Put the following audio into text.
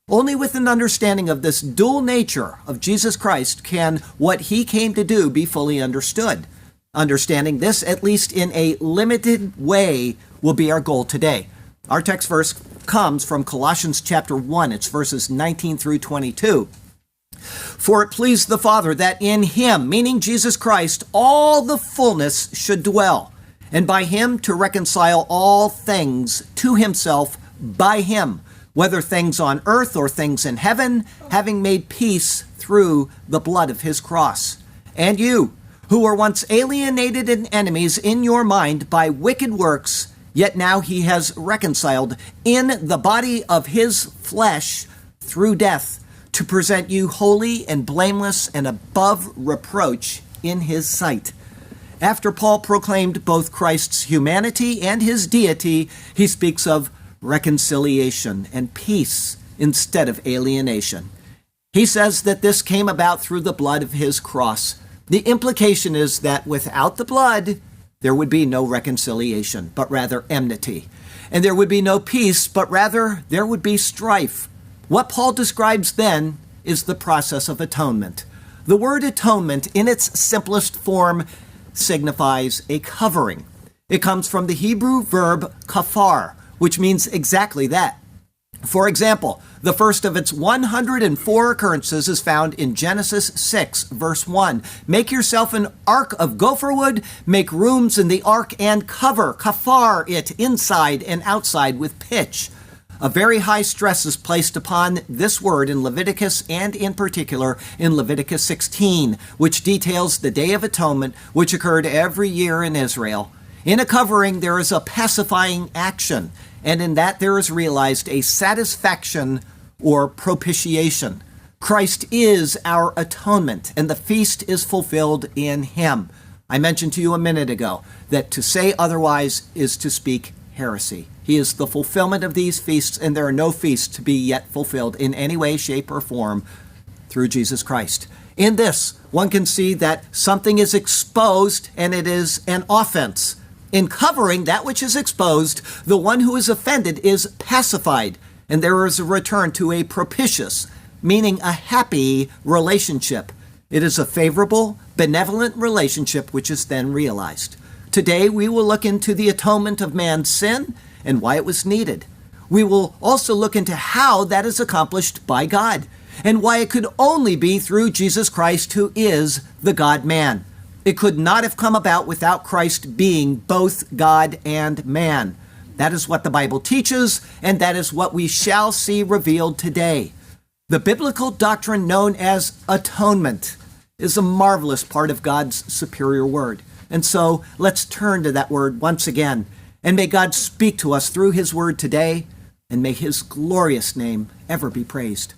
Only with an understanding of this dual nature of Jesus Christ can what he came to do be fully understood. Understanding this, at least in a limited way, will be our goal today. Our text verse comes from Colossians chapter 1. It's verses 19 through 22. For it pleased the Father that in him, meaning Jesus Christ, all the fullness should dwell, and by him to reconcile all things to himself by him, whether things on earth or things in heaven, having made peace through the blood of his cross. And you, who were once alienated and enemies in your mind by wicked works, yet now he has reconciled in the body of his flesh through death, to present you holy and blameless and above reproach in his sight. After Paul proclaimed both Christ's humanity and his deity, he speaks of reconciliation and peace instead of alienation. He says that this came about through the blood of his cross. The implication is that without the blood, there would be no reconciliation, but rather enmity. And there would be no peace, but rather there would be strife. What Paul describes then is the process of atonement. The word atonement, in its simplest form, signifies a covering. It comes from the Hebrew verb kafar, which means exactly that. For example, the first of its 104 occurrences is found in Genesis 6, verse 1. Make yourself an ark of gopher wood, make rooms in the ark, and cover, kafar it, inside and outside with pitch. A very high stress is placed upon this word in Leviticus, and in particular in Leviticus 16, which details the Day of Atonement, which occurred every year in Israel. In a covering, there is a pacifying action, and in that there is realized a satisfaction or propitiation. Christ is our atonement, and the feast is fulfilled in him. I mentioned to you a minute ago that to say otherwise is to speak heresy. He is the fulfillment of these feasts, and there are no feasts to be yet fulfilled in any way, shape, or form through Jesus Christ. In this, one can see that something is exposed, and it is an offense. In covering that which is exposed, the one who is offended is pacified, and there is a return to a propitious, meaning a happy relationship. It is a favorable, benevolent relationship which is then realized. Today, we will look into the atonement of man's sin and why it was needed. We will also look into how that is accomplished by God and why it could only be through Jesus Christ, who is the God-man. It could not have come about without Christ being both God and man. That is what the Bible teaches, and that is what we shall see revealed today. The biblical doctrine known as atonement is a marvelous part of God's superior word. And so let's turn to that word once again, and may God speak to us through his word today, and may his glorious name ever be praised.